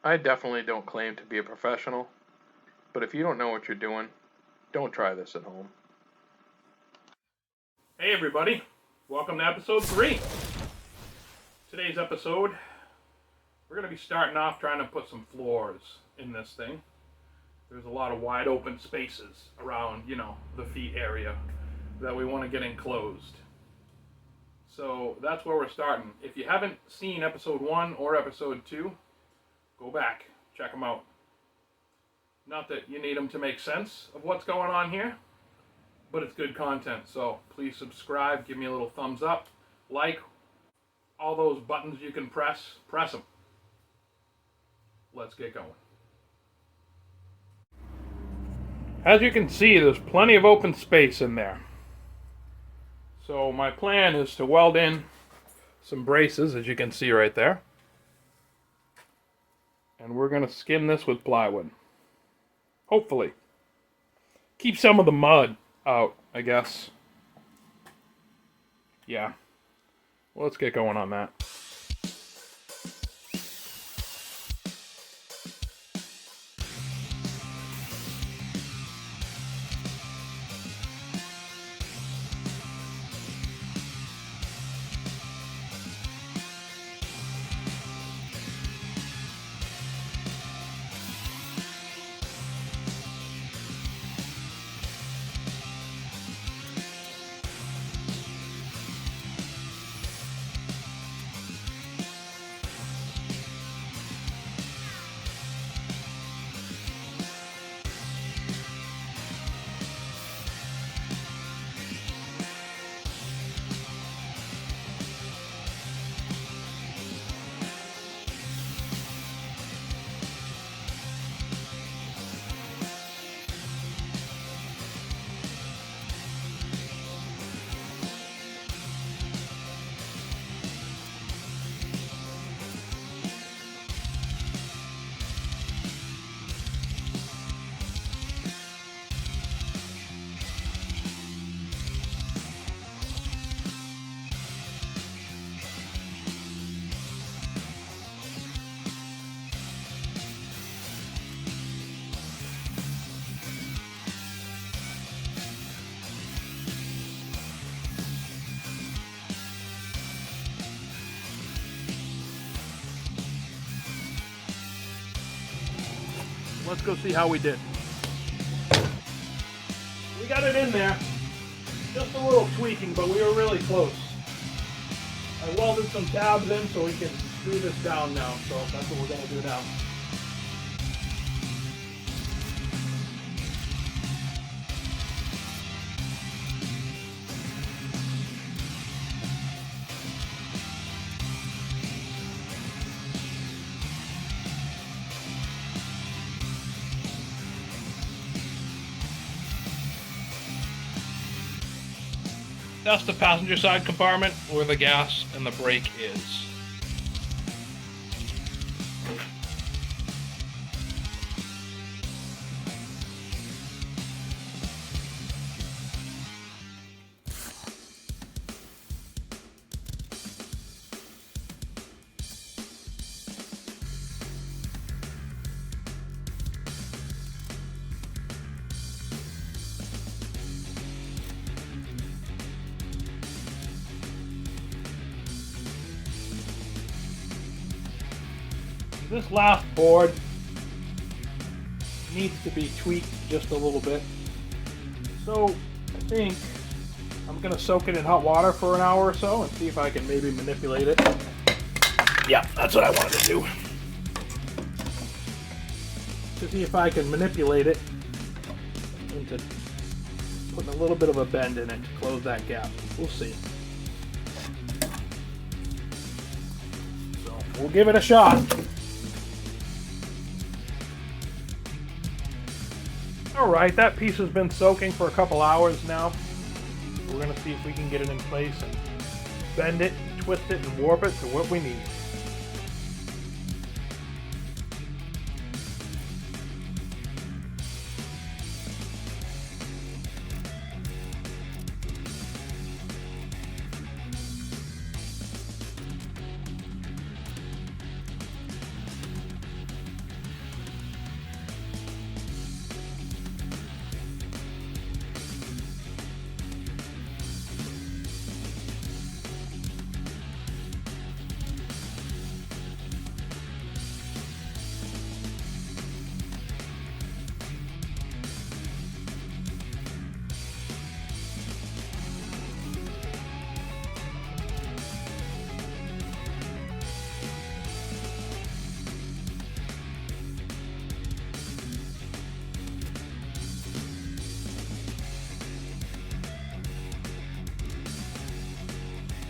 I definitely don't claim to be a professional, but if you don't know what you're doing, don't try this at home. Hey everybody, welcome to episode 3. Today's episode, we're going to be starting off trying to put some floors in this thing. There's a lot of wide open spaces around, the feet area that we want to get enclosed. So that's where we're starting. If you haven't seen episode 1 or episode 2, go back, check them out. Not that you need them to make sense of what's going on here, but it's good content, so please subscribe, give me a little thumbs up, like, all those buttons you can press them. Let's get going. As you can see, there's plenty of open space in there. So my plan is to weld in some braces, as you can see right there. And we're going to skin this with plywood. Hopefully. Keep some of the mud out, I guess. Yeah. Well, let's get going on that. Let's go see how we did. We got it in there. Just a little tweaking, but we were really close. I welded some tabs in so we can screw this down now. So that's what we're going to do now. That's the passenger side compartment where the gas and the brake is. This last board needs to be tweaked just a little bit. So I think I'm going to soak it in hot water for an hour or so and see if I can maybe manipulate it. Yeah, that's what I wanted to do. To see if I can manipulate it into putting a little bit of a bend in it to close that gap. We'll see. So we'll give it a shot. Alright, that piece has been soaking for a couple hours now. We're going to see if we can get it in place and bend it, twist it, and warp it to what we need.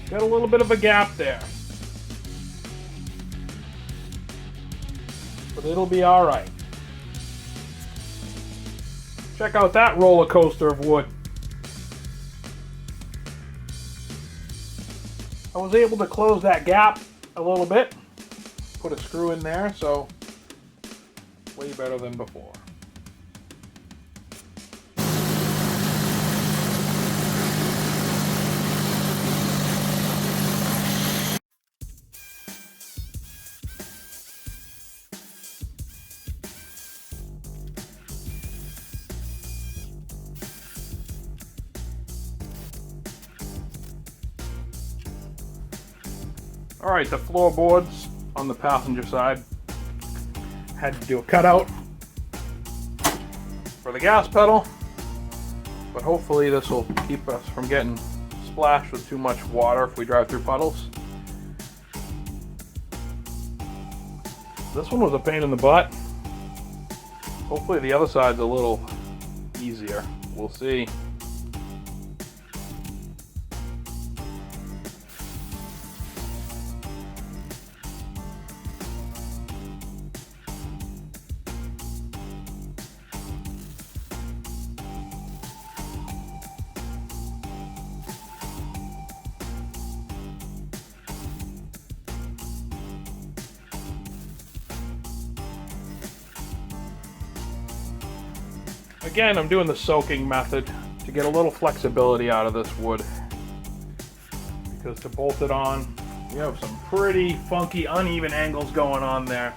Got a little bit of a gap there. But it'll be alright. Check out that roller coaster of wood. I was able to close that gap a little bit. Put a screw in there, so way better than before. Alright, the floorboards on the passenger side. Had to do a cutout for the gas pedal, but hopefully this will keep us from getting splashed with too much water if we drive through puddles. This one was a pain in the butt. Hopefully the other side's a little easier. We'll see. Again, I'm doing the soaking method to get a little flexibility out of this wood, because to bolt it on, you have some pretty funky, uneven angles going on there.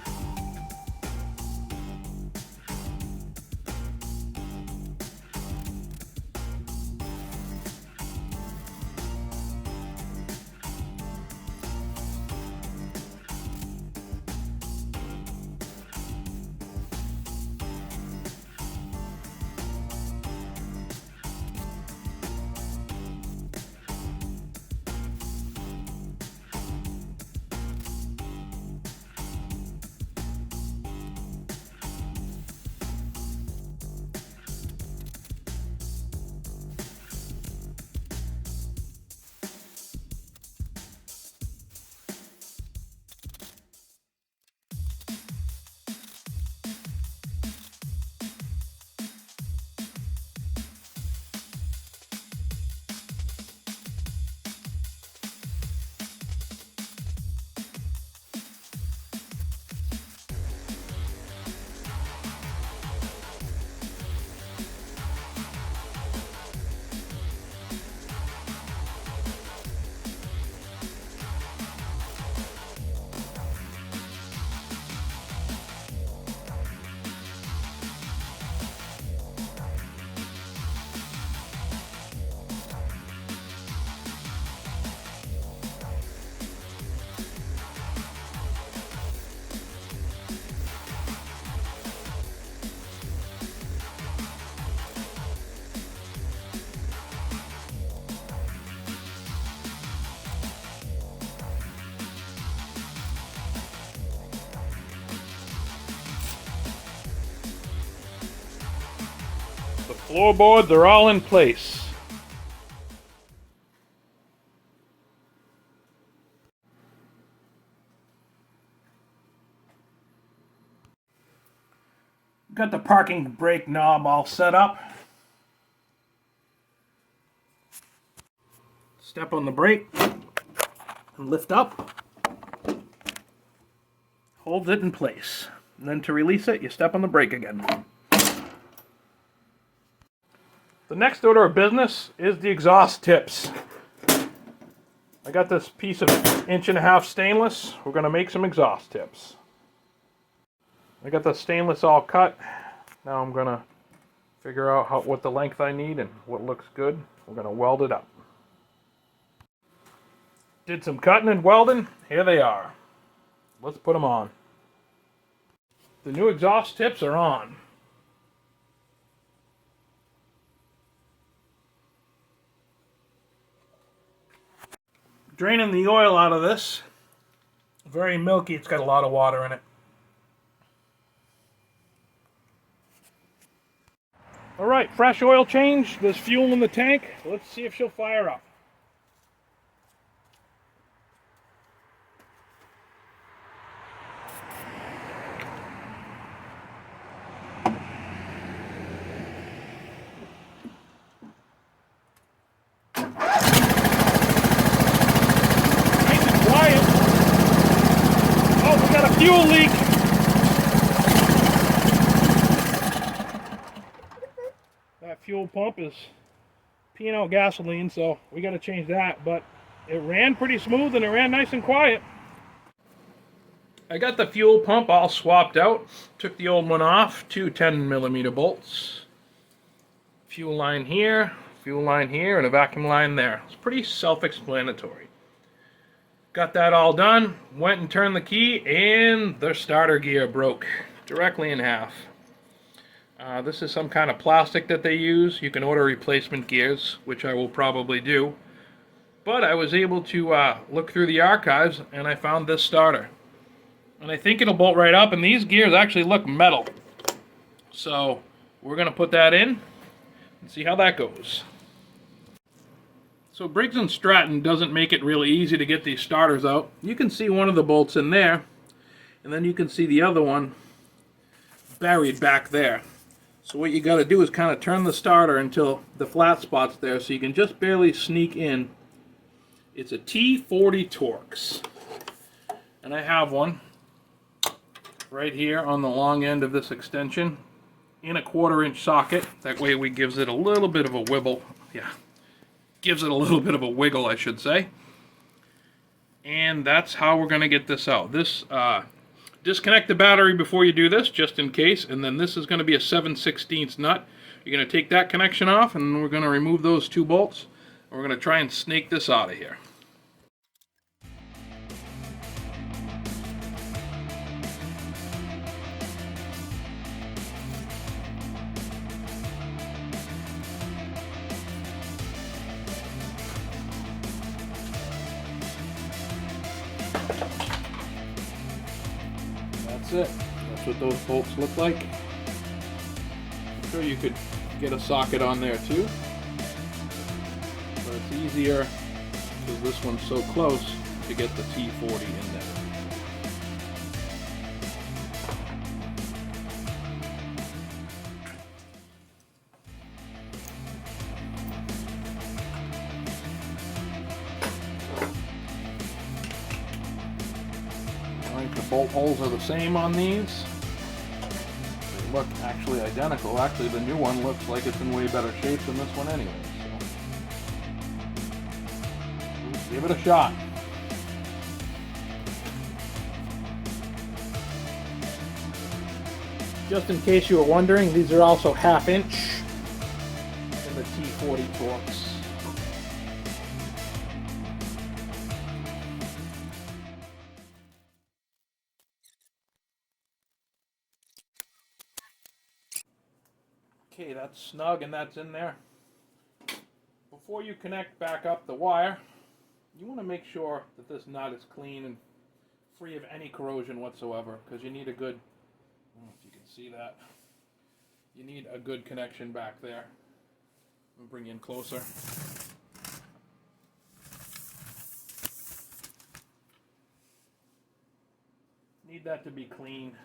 The floorboards are all in place. Got the parking brake knob all set up. Step on the brake and lift up. Holds it in place. And then to release it, you step on the brake again. The next order of business is the exhaust tips. I got this piece of 1.5 inch stainless. We're going to make some exhaust tips. I got the stainless all cut. Now I'm going to figure out what the length I need and what looks good. We're going to weld it up. Did some cutting and welding. Here they are. Let's put them on. The new exhaust tips are on. Draining the oil out of this. Very milky. It's got a lot of water in it. Alright, fresh oil change. There's fuel in the tank. Let's see if she'll fire up. fuel leak. That fuel pump is peeing out gasoline, so we got to change that. But it ran pretty smooth and it ran nice and quiet. I got the fuel pump all swapped out. Took the old one off. 2 10mm bolts. Fuel line here, and a vacuum line there. It's pretty self-explanatory. Got that all done. Went and turned the key, and the starter gear broke directly in half. This is some kind of plastic that they use. You can order replacement gears, which I will probably do. But I was able to look through the archives, and I found this starter. And I think it'll bolt right up, and these gears actually look metal. So we're going to put that in and see how that goes. So Briggs & Stratton doesn't make it really easy to get these starters out. You can see one of the bolts in there, and then you can see the other one buried back there. So what you got to do is kind of turn the starter until the flat spot's there, so you can just barely sneak in. It's a T40 Torx, and I have one right here on the long end of this extension in a 1/4-inch socket. That way we gives it a little bit of a wibble. Yeah, gives it a little bit of a wiggle, I should say. And that's how we're going to get this out. This disconnect the battery before you do this, just in case. And then this is going to be a 7/16 nut. You're going to take that connection off, and we're going to remove those 2 bolts. And we're going to try and snake this out of here. That's it. That's what those bolts look like. I'm sure you could get a socket on there too, but it's easier because this one's so close to get the T40 in there. Alright, the bolt holes are the same on these. They look actually identical. Actually, the new one looks like it's in way better shape than this one anyway. So, give it a shot. Just in case you were wondering, these are also 1/2 inch in the T40 Torx. Okay, that's snug and that's in there. Before you connect back up the wire, you want to make sure that this nut is clean and free of any corrosion whatsoever, because you need a good, I don't know if you can see that, you need a good connection back there. I'll bring you in closer. Need that to be clean.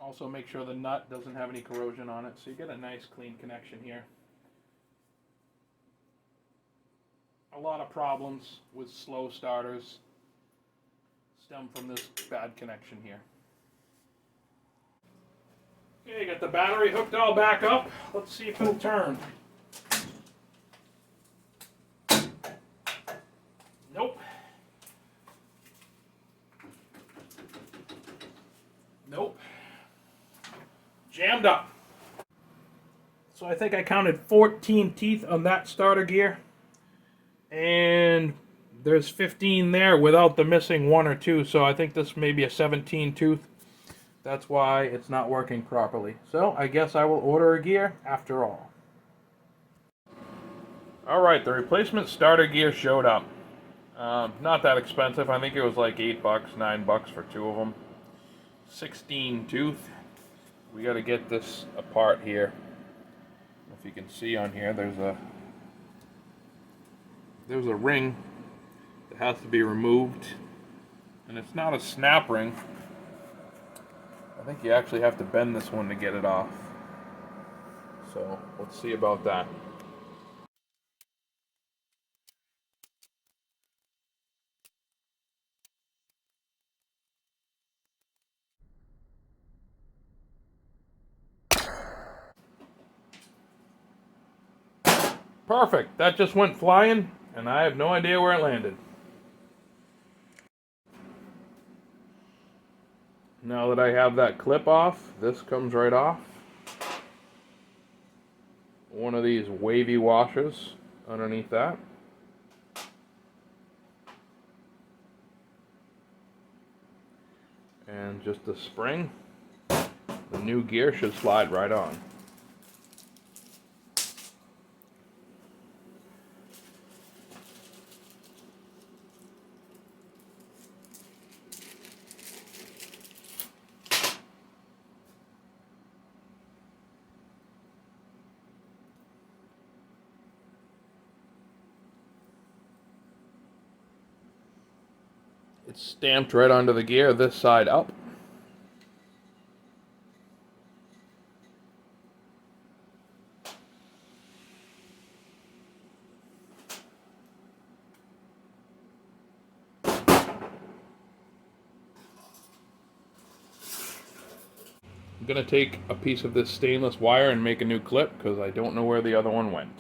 Also make sure the nut doesn't have any corrosion on it, so you get a nice clean connection here. A lot of problems with slow starters stem from this bad connection here. Okay, got the battery hooked all back up. Let's see if it'll turn. Nope. Nope. Jammed up. So I think I counted 14 teeth on that starter gear, and there's 15 there without the missing 1 or 2, so I think this may be a 17 tooth. That's why it's not working properly. So I guess I will order a gear after all. Alright, the replacement starter gear showed up. Not that expensive. I think it was like $8, $9 for 2 of them. 16 tooth. We got to get this apart here. If you can see on here, there's a ring that has to be removed, and it's not a snap ring. I think you actually have to bend this one to get it off. So let's see about that. Perfect. That just went flying, and I have no idea where it landed. Now that I have that clip off, this comes right off. One of these wavy washers underneath that. And just the spring. The new gear should slide right on. It's stamped right onto the gear, this side up. I'm going to take a piece of this stainless wire and make a new clip because I don't know where the other one went.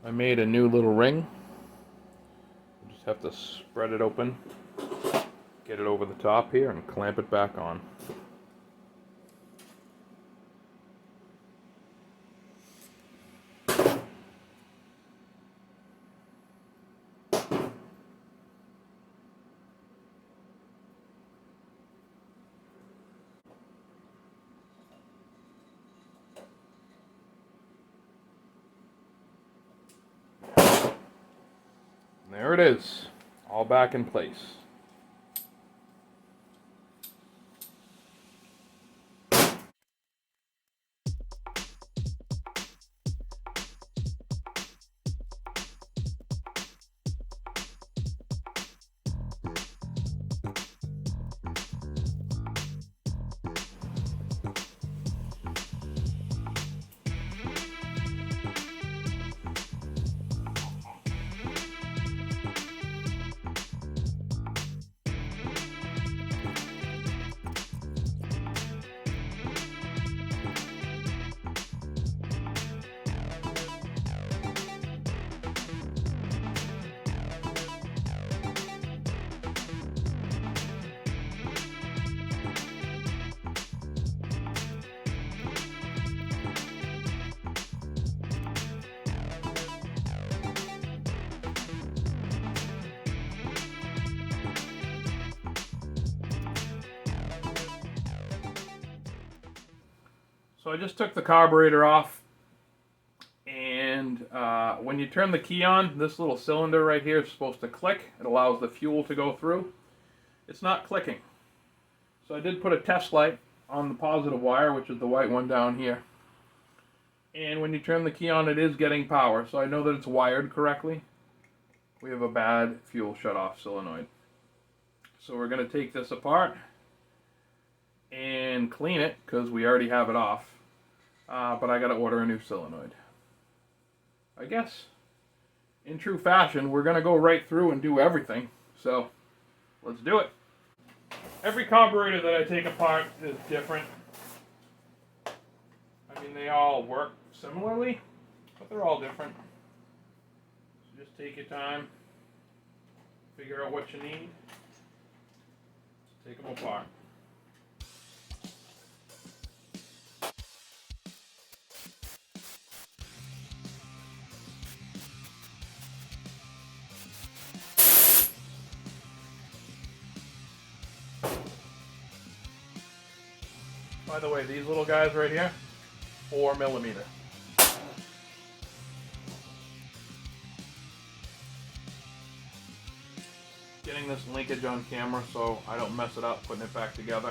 I made a new little ring. Just have to spread it open, get it over the top here, and clamp it back on. There it is, all back in place. So I just took the carburetor off, and when you turn the key on, this little cylinder right here is supposed to click. It allows the fuel to go through. It's not clicking. So I did put a test light on the positive wire, which is the white one down here. And when you turn the key on, it is getting power, so I know that it's wired correctly. We have a bad fuel shutoff solenoid. So we're going to take this apart and clean it, because we already have it off. But I got to order a new solenoid. I guess, in true fashion, we're going to go right through and do everything. So, let's do it. Every carburetor that I take apart is different. I mean, they all work similarly, but they're all different. So just take your time, figure out what you need, take them apart. By the way, these little guys right here, 4mm. Getting this linkage on camera so I don't mess it up putting it back together.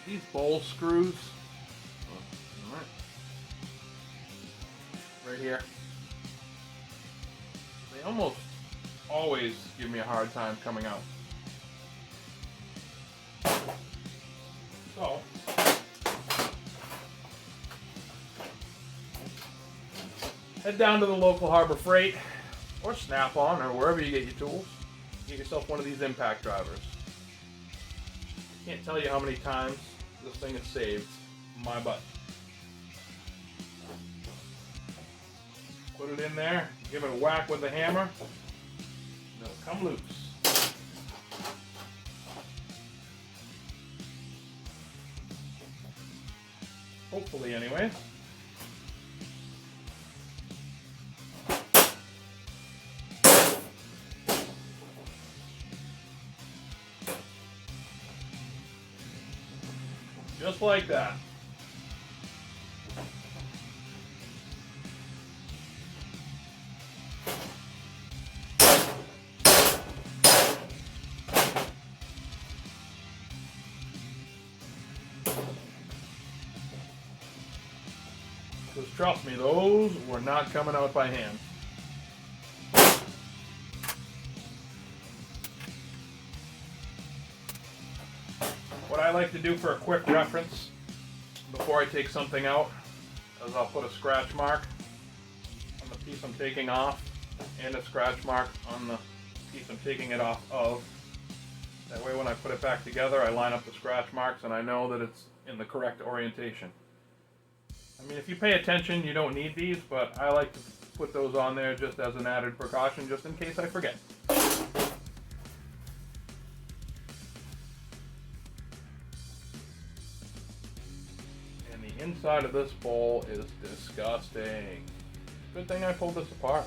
These bowl screws, right here, they almost always give me a hard time coming out. So, head down to the local Harbor Freight or Snap-on or wherever you get your tools. Get yourself one of these impact drivers. I can't tell you how many times this thing has saved my butt. Put it in there, give it a whack with the hammer, and it'll come loose. Hopefully, anyway. Just like that. Because trust me, those were not coming out by hand. What I like to do for a quick reference before I take something out is I'll put a scratch mark on the piece I'm taking off and a scratch mark on the piece I'm taking it off of. That way when I put it back together, I line up the scratch marks and I know that it's in the correct orientation. I mean, if you pay attention, you don't need these, but I like to put those on there just as an added precaution, just in case I forget. And the inside of this bowl is disgusting. Good thing I pulled this apart.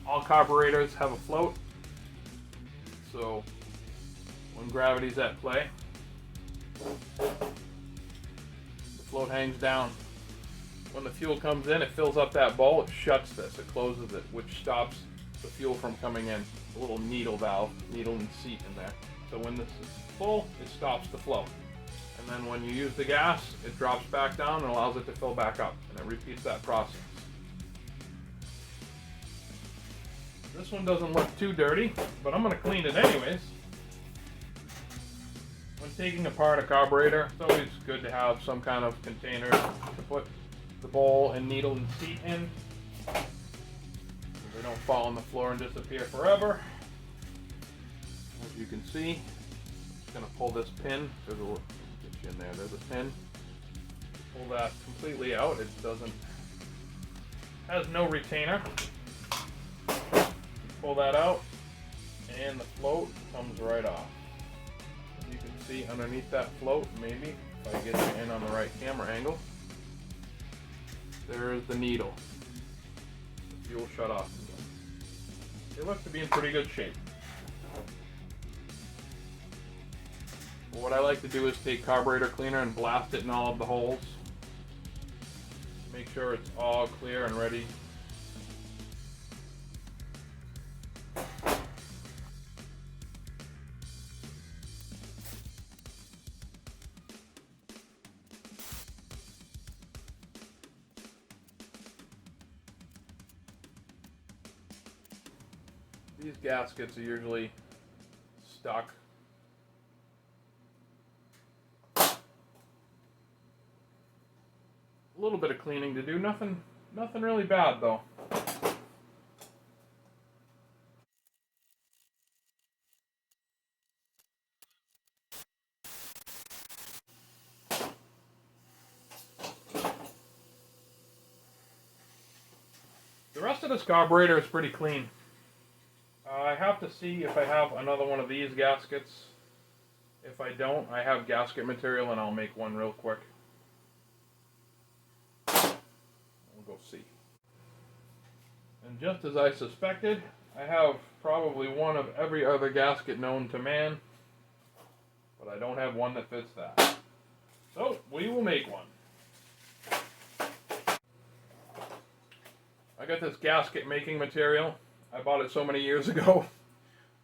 All carburetors have a float, so when gravity's at play, the float hangs down. When the fuel comes in, it fills up that bowl, it shuts this, it closes it, which stops the fuel from coming in. A little needle valve, needle and seat in there. So when this is full, it stops the flow. And then when you use the gas, it drops back down and allows it to fill back up, and it repeats that process. This one doesn't look too dirty, but I'm going to clean it anyways. When taking apart a carburetor, it's always good to have some kind of container to put the bowl and needle and seat in, so they don't fall on the floor and disappear forever. As you can see, I'm just going to pull this pin. Get you in there. There's a pin. Pull that completely out. It has no retainer. Pull that out, and the float comes right off. As you can see underneath that float, maybe, if I get you in on the right camera angle, there's the needle. The fuel shut off. They look to be in pretty good shape. But what I like to do is take carburetor cleaner and blast it in all of the holes. Make sure it's all clear and ready. These gaskets are usually stuck. A little bit of cleaning to do, nothing really bad though. The rest of this carburetor is pretty clean. I have to see if I have another one of these gaskets. If I don't, I have gasket material and I'll make one real quick. We'll go see. And just as I suspected, I have probably one of every other gasket known to man, but I don't have one that fits that. So, we will make one. I got this gasket making material. I bought it so many years ago.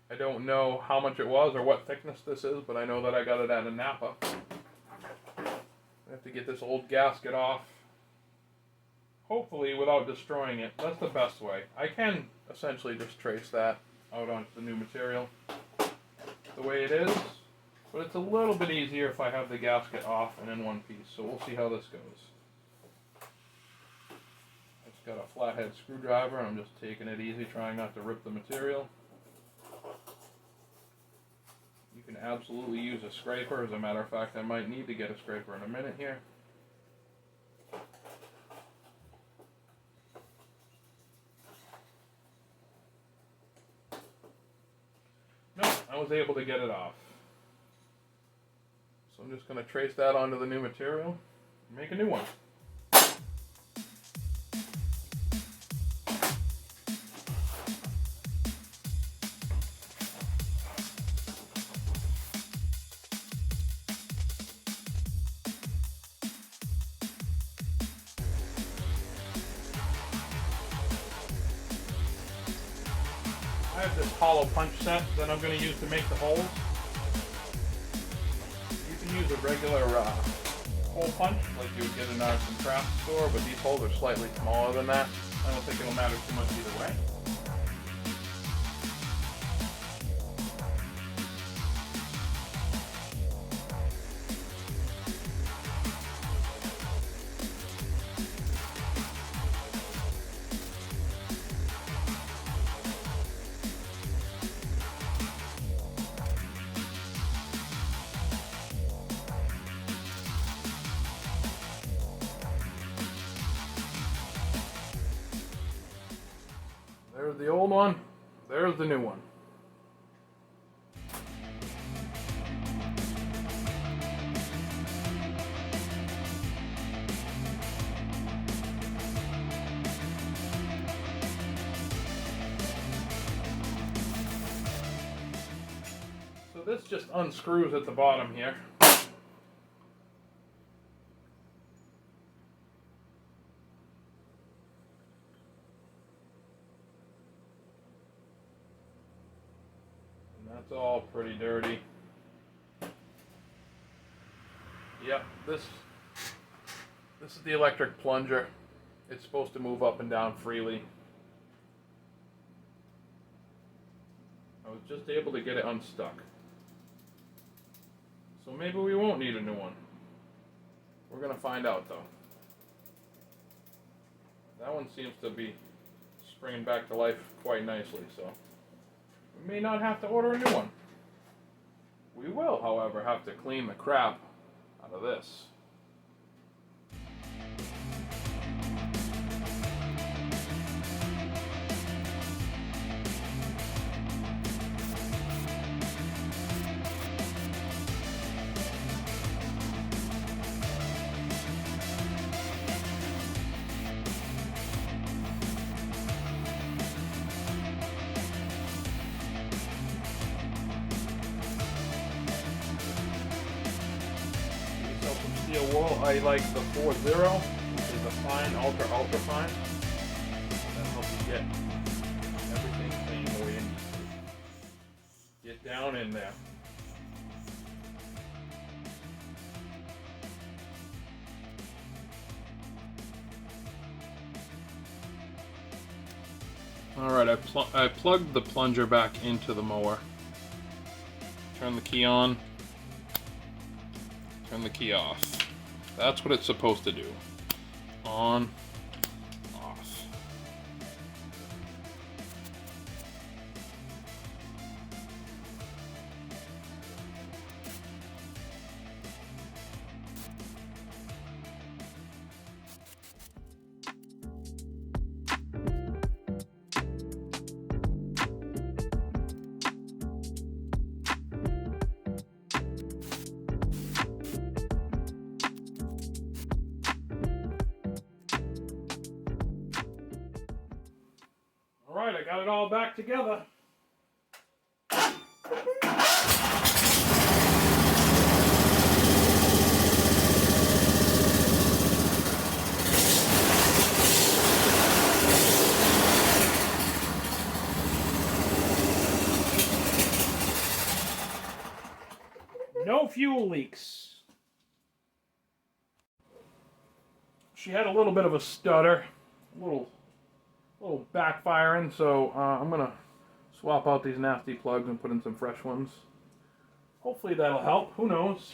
I don't know how much it was or what thickness this is, but I know that I got it at a Napa. I have to get this old gasket off, hopefully without destroying it. That's the best way. I can essentially just trace that out onto the new material the way it is, but it's a little bit easier if I have the gasket off and in one piece, so we'll see how this goes. Got a flathead screwdriver and I'm just taking it easy, trying not to rip the material. You can absolutely use a scraper. As a matter of fact, I might need to get a scraper in a minute here. Nope, I was able to get it off. So I'm just going to trace that onto the new material and make a new one. I have this hollow punch set that I'm going to use to make the holes. You can use a regular hole punch like you would get in an arts and crafts store, but these holes are slightly smaller than that. I don't think it'll matter too much either way. There's the old one, there's the new one. So this just unscrews at the bottom here. That's all pretty dirty. Yep, this is the electric plunger. It's supposed to move up and down freely. I was just able to get it unstuck. So maybe we won't need a new one. We're gonna find out though. That one seems to be springing back to life quite nicely, so we may not have to order a new one. We will, however, have to clean the crap out of this. Steel wool, I like the 4.0, which is a fine, ultra fine. That'll help you get everything clean the way you need to. Get down in there. Alright, I plugged the plunger back into the mower. Turn the key on. Turn the key off. That's what it's supposed to do. On, off. Alright, I got it all back together. No fuel leaks. She had a little bit of a stutter, a little backfiring, so I'm gonna swap out these nasty plugs and put in some fresh ones. Hopefully that'll help. Who knows?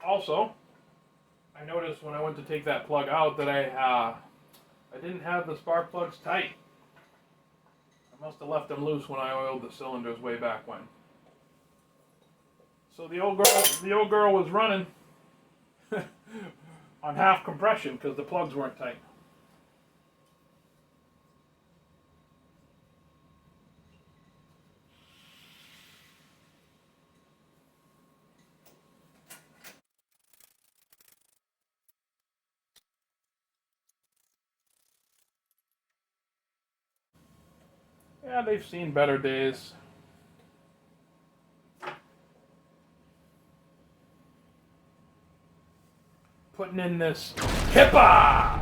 Also, I noticed when I went to take that plug out that I didn't have the spark plugs tight. I must have left them loose when I oiled the cylinders way back when. So the old girl was running on half compression because the plugs weren't tight. Yeah, they've seen better days. Putting in this HIPAA!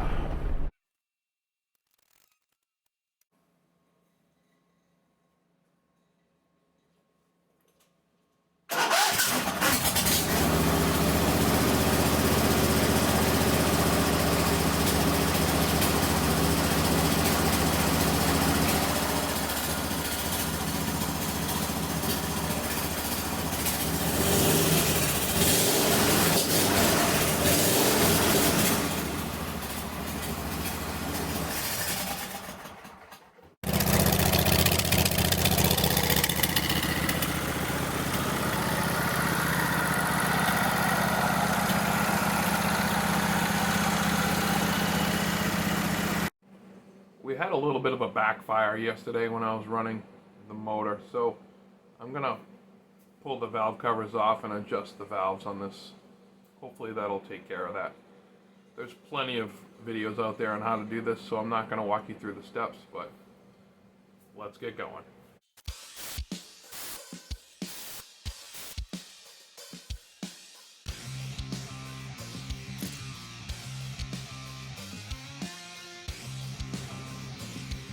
We had a little bit of a backfire yesterday when I was running the motor, so I'm gonna pull the valve covers off and adjust the valves on this. Hopefully that'll take care of that. There's plenty of videos out there on how to do this, so I'm not gonna walk you through the steps, but let's get going.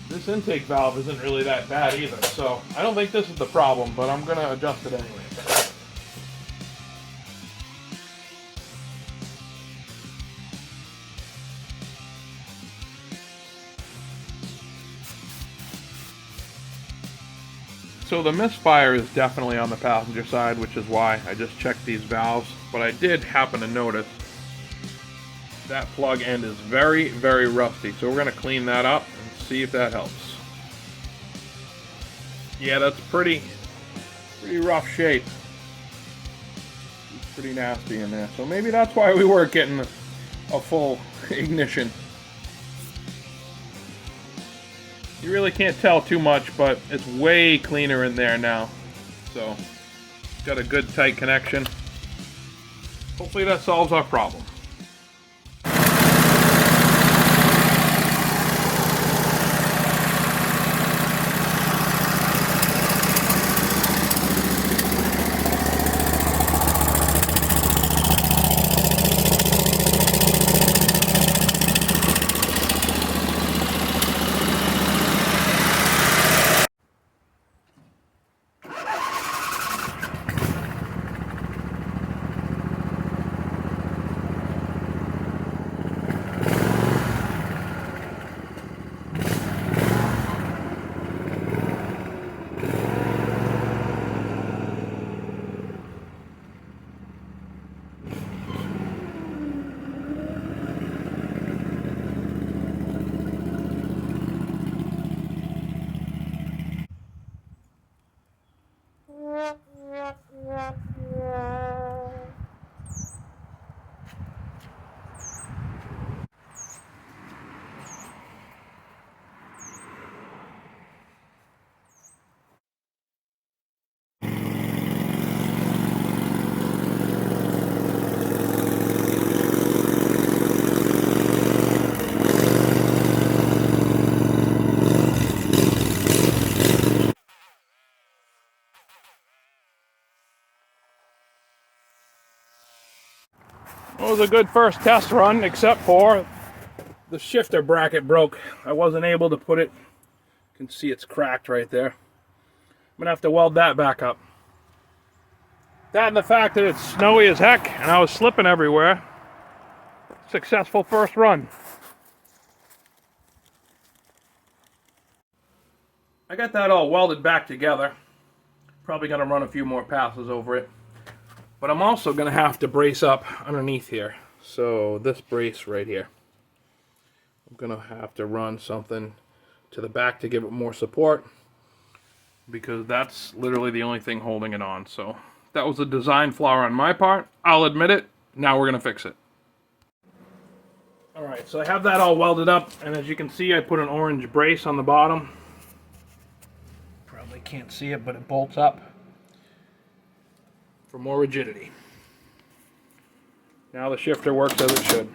This intake valve isn't really that bad either, so I don't think this is the problem, but I'm going to adjust it anyway. So the misfire is definitely on the passenger side, which is why I just checked these valves, but I did happen to notice that plug end is very, very rusty, so we're going to clean that up. See if that helps. Yeah, that's pretty rough shape. It's pretty nasty in there. So maybe that's why we weren't getting a full ignition. You really can't tell too much, but it's way cleaner in there now. So, got a good tight connection. Hopefully that solves our problem. It was a good first test run, except for the shifter bracket broke. I wasn't able to put it. You can see it's cracked right there. I'm gonna have to weld that back up. That and the fact that it's snowy as heck and I was slipping everywhere. Successful first run. I got that all welded back together. Probably gonna run a few more passes over it. But I'm also gonna have to brace up underneath here. So this brace right here. I'm gonna have to run something to the back to give it more support, because that's literally the only thing holding it on. So that was a design flaw on my part. I'll admit it. Now we're gonna fix it. Alright, so I have that all welded up, and as you can see, I put an orange brace on the bottom. Probably can't see it, but it bolts up for more rigidity. Now the shifter works as it should.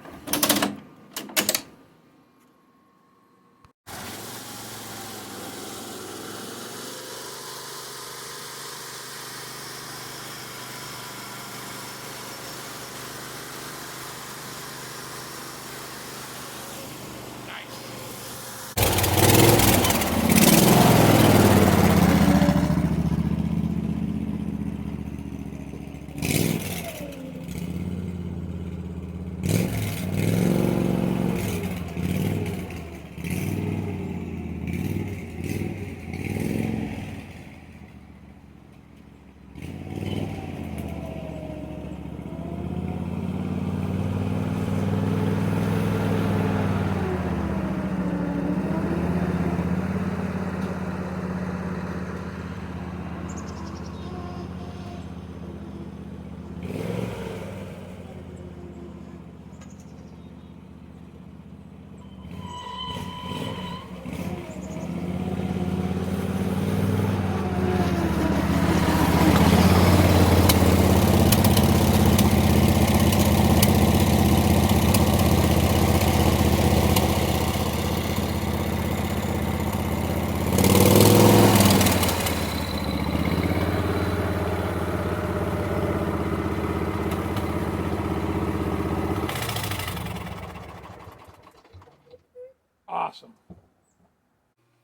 Awesome.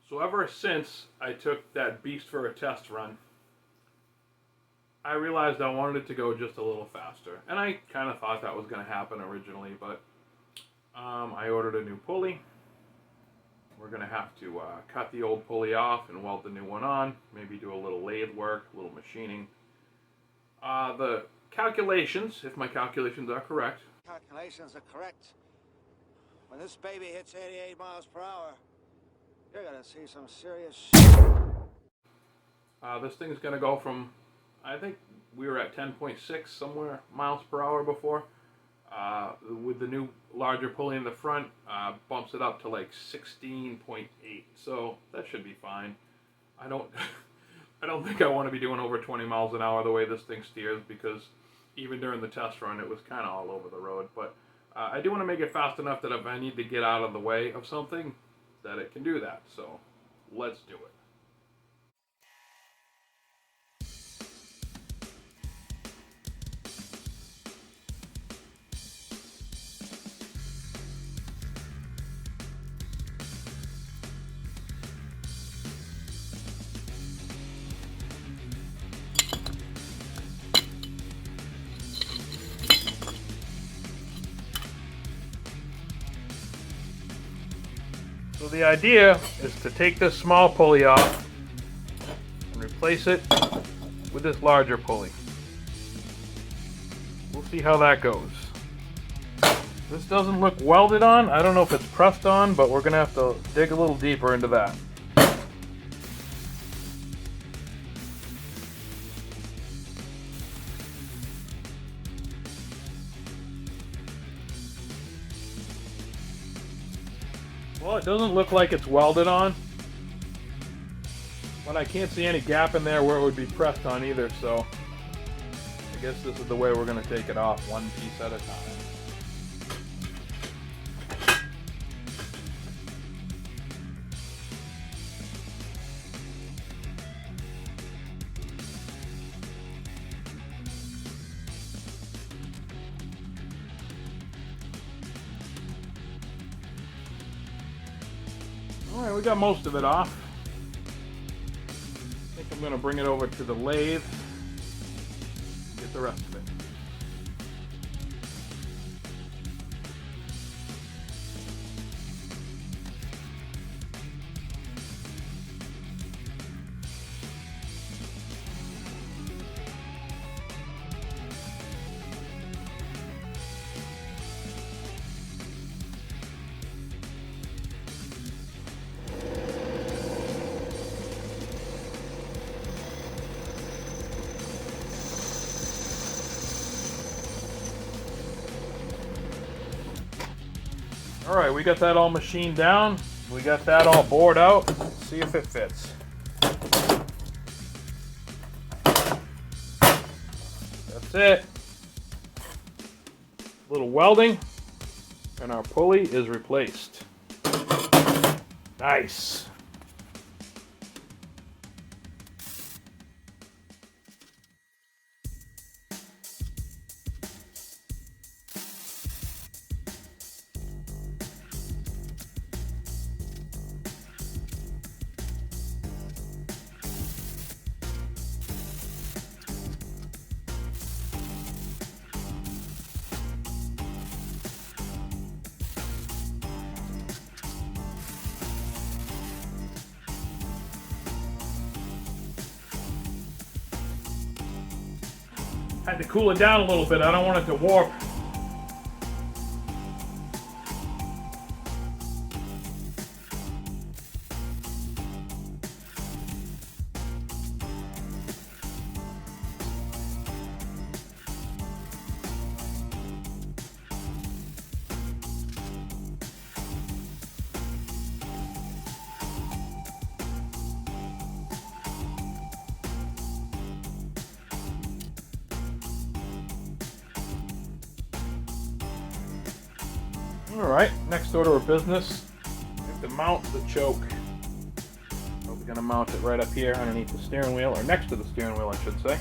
So ever since I took that beast for a test run, I realized I wanted it to go just a little faster. And I kind of thought that was going to happen originally, but I ordered a new pulley. We're going to have to cut the old pulley off and weld the new one on. Maybe do a little lathe work, a little machining. The calculations, if my calculations are correct. Calculations are correct. When this baby hits 88 miles per hour, you're gonna see some serious shit. This thing's gonna go from, I think we were at 10.6 somewhere miles per hour before. With the new larger pulley in the front, bumps it up to like 16.8. So that should be fine. I don't think I want to be doing over 20 miles an hour the way this thing steers, because even during the test run it was kind of all over the road. But I do want to make it fast enough that if I need to get out of the way of something, that it can do that. So let's do it. So the idea is to take this small pulley off and replace it with this larger pulley. We'll see how that goes. This doesn't look welded on. I don't know if it's pressed on, but we're going to have to dig a little deeper into that. Well, it doesn't look like it's welded on, but I can't see any gap in there where it would be pressed on either, so I guess this is the way we're going to take it off, one piece at a time. Alright, we got most of it off. I think I'm going to bring it over to the lathe and get the rest of it. Alright, we got that all machined down. We got that all bored out. Let's see if it fits. That's it. A little welding, and our pulley is replaced. Nice. Had to cool it down a little bit. I don't want it to warp. Alright, next order of business, we have to mount the choke. So we're going to mount it right up here underneath the steering wheel, or next to the steering wheel I should say.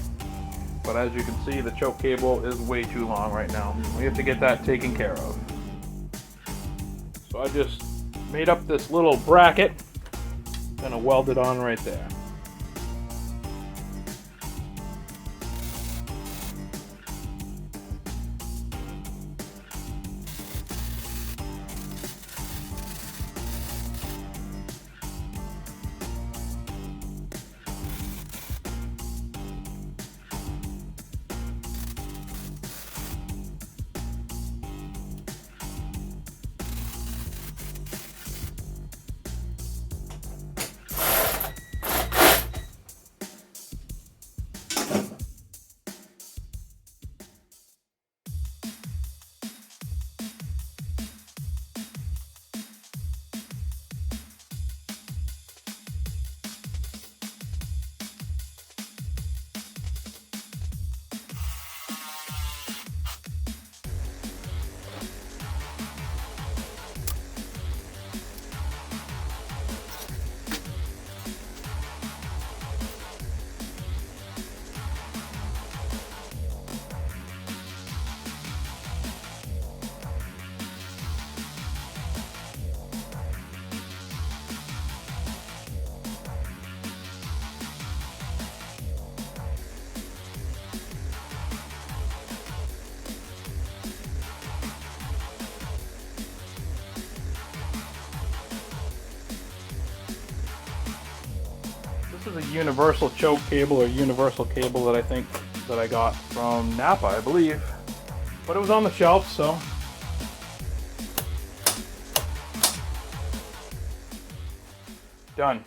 But as you can see, the choke cable is way too long right now. We have to get that taken care of. So I just made up this little bracket, gonna weld it on right there. This is a universal choke cable or universal cable that I got from Napa, I believe. But it was on the shelf, so. Done.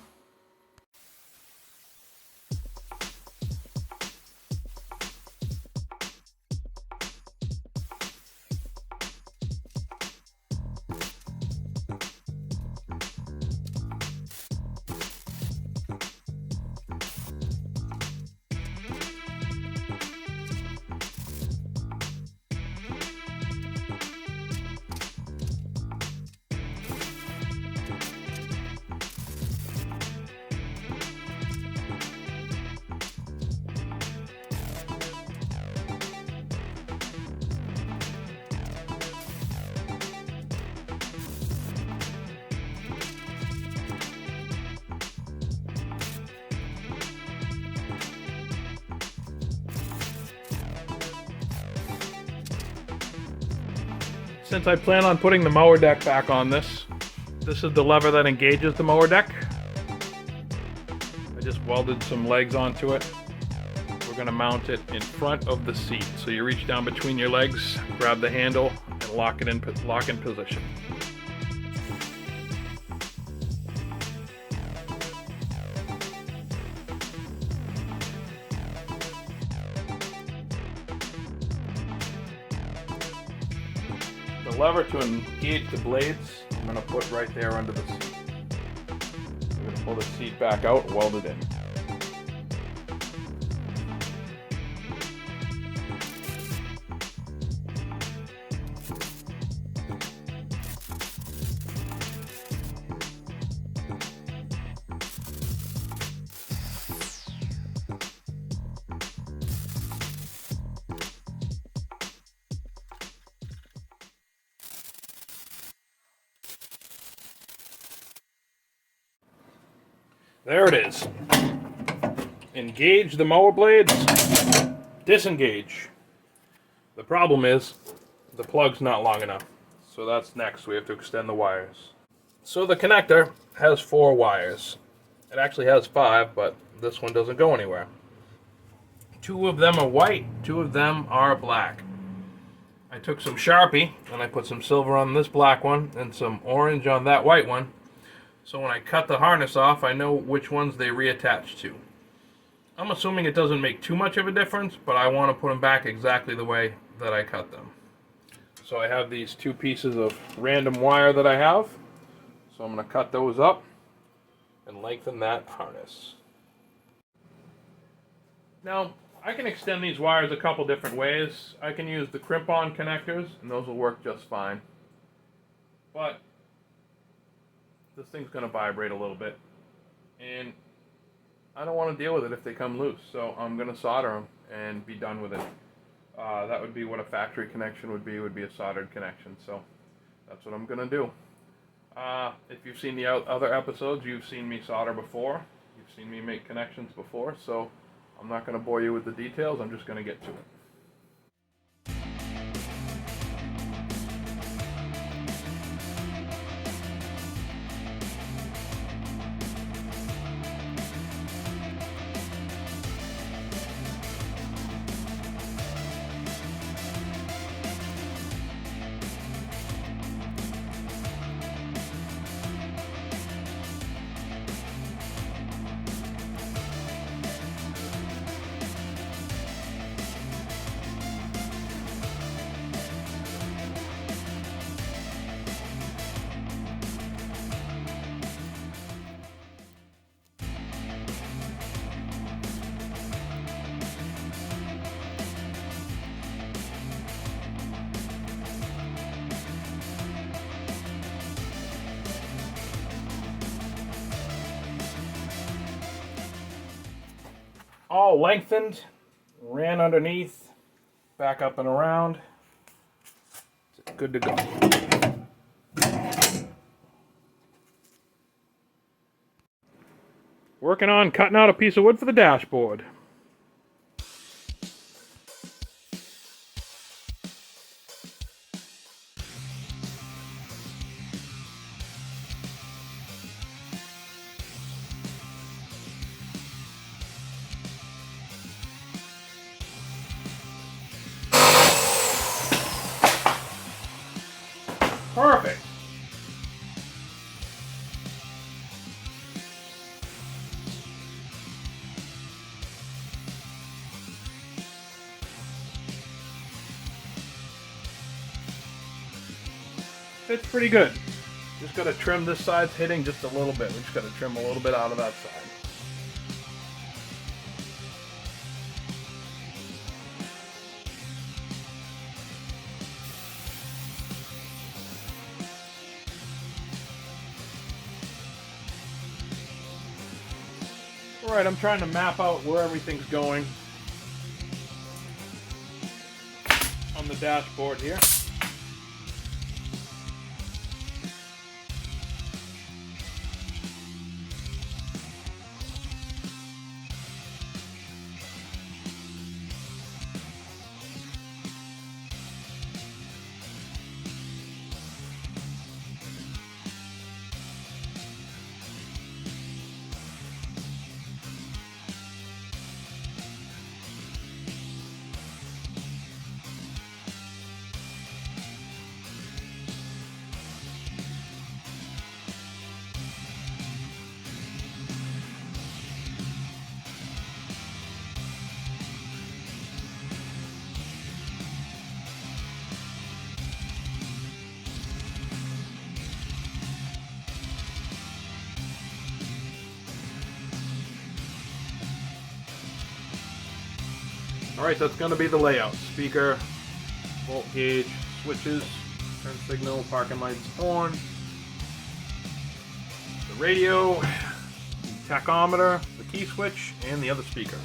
Since I plan on putting the mower deck back on this is the lever that engages the mower deck. I just welded some legs onto it. We're going to mount it in front of the seat. So you reach down between your legs, grab the handle, and lock in position. The lever to engage the blades, I'm going to put right there under the seat. I'm going to pull the seat back out and weld it in. There it is. Engage the mower blades, disengage. The problem is the plug's not long enough. So that's next. We have to extend the wires. So the connector has 4 wires. It actually has 5, but this one doesn't go anywhere. 2 of them are white, 2 of them are black. I took some Sharpie and I put some silver on this black one and some orange on that white one. So when I cut the harness off, I know which ones they reattach to. I'm assuming it doesn't make too much of a difference, but I want to put them back exactly the way that I cut them. So I have these 2 pieces of random wire that I have. So I'm going to cut those up and lengthen that harness. Now, I can extend these wires a couple different ways. I can use the crimp-on connectors, and those will work just fine. But this thing's going to vibrate a little bit, and I don't want to deal with it if they come loose, so I'm going to solder them and be done with it. That would be what a factory connection would be a soldered connection, so that's what I'm going to do. If you've seen the other episodes, you've seen me solder before, you've seen me make connections before, so I'm not going to bore you with the details, I'm just going to get to it. All lengthened, ran underneath, back up and around. It's good to go. Working on cutting out a piece of wood for the dashboard. Perfect. Fits pretty good. Just got to trim this side's hitting just a little bit. We just got to trim a little bit out of that side. Alright, I'm trying to map out where everything's going on the dashboard here. Alright, that's going to be the layout. Speaker, volt gauge, switches, turn signal, parking lights, horn, the radio, the tachometer, the key switch, and the other speaker.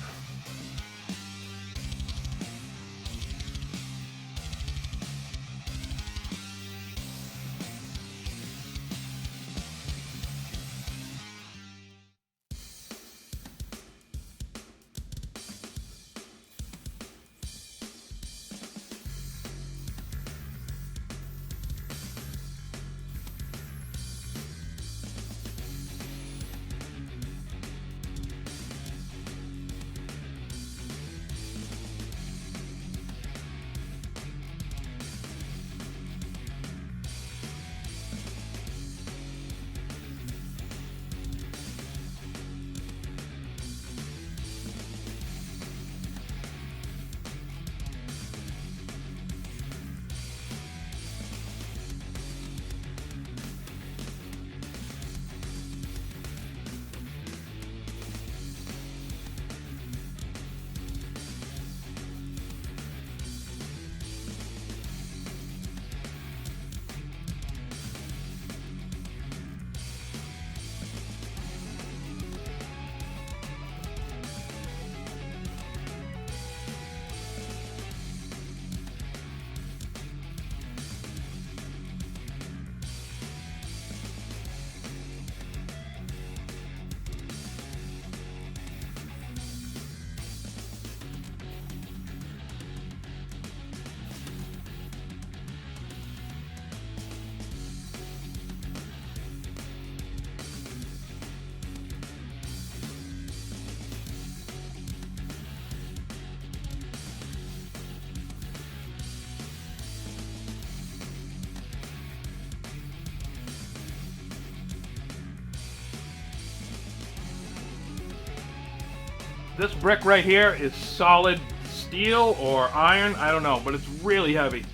This brick right here is solid steel or iron, I don't know, but it's really heavy.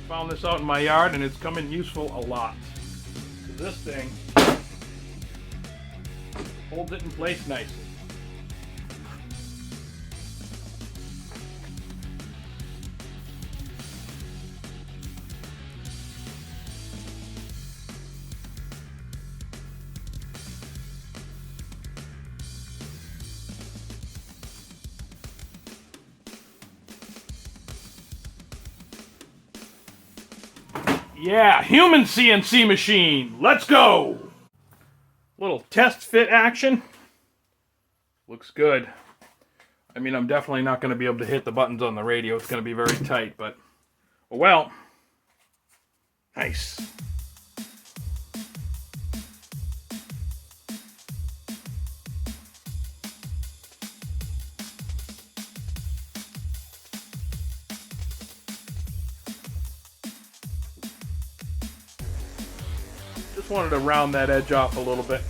Found this out in my yard and it's come in useful a lot. So this thing holds it in place nicely. Yeah, human CNC machine. Let's go. Little test fit action. Looks good. I mean, I'm definitely not going to be able to hit the buttons on the radio. It's going to be very tight, but well, nice. Just wanted to round that edge off a little bit.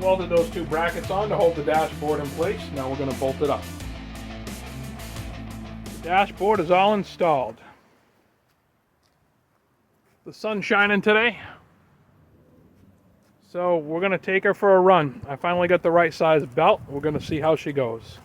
Welded those two brackets on to hold the dashboard in place. Now we're going to bolt it up. The dashboard is all installed. The sun's shining today, so we're going to take her for a run. I finally got the right size belt. We're going to see how she goes.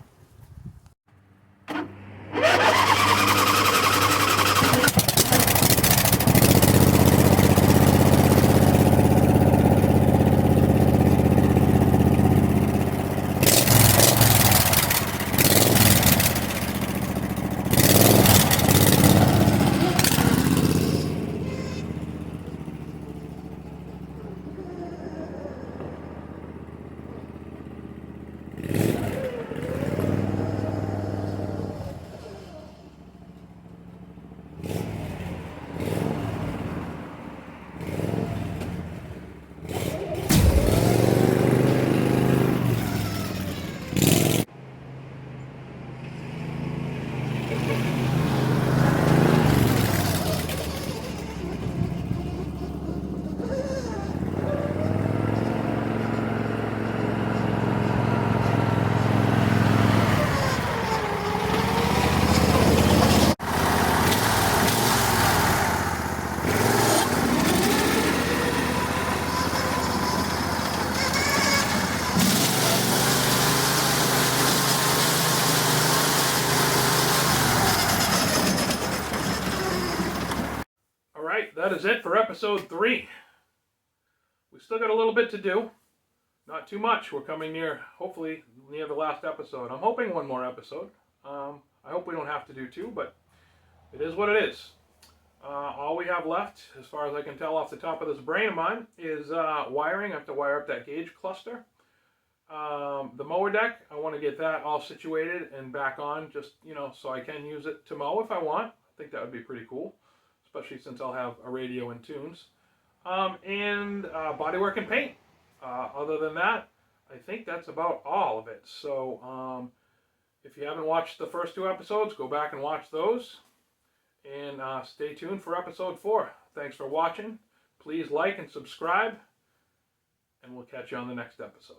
That is it for episode 3. We still got a little bit to do. Not too much. We're coming near, hopefully, near the last episode. I'm hoping one more episode. I hope we don't have to do 2, but it is what it is. All we have left, as far as I can tell off the top of this brain of mine, is wiring. I have to wire up that gauge cluster. The mower deck, I want to get that all situated and back on, just, so I can use it to mow if I want. I think that would be pretty cool, especially since I'll have a radio and tunes. And bodywork and paint. Other than that, I think that's about all of it. So if you haven't watched the first 2 episodes, go back and watch those. And stay tuned for episode 4. Thanks for watching. Please like and subscribe. And we'll catch you on the next episode.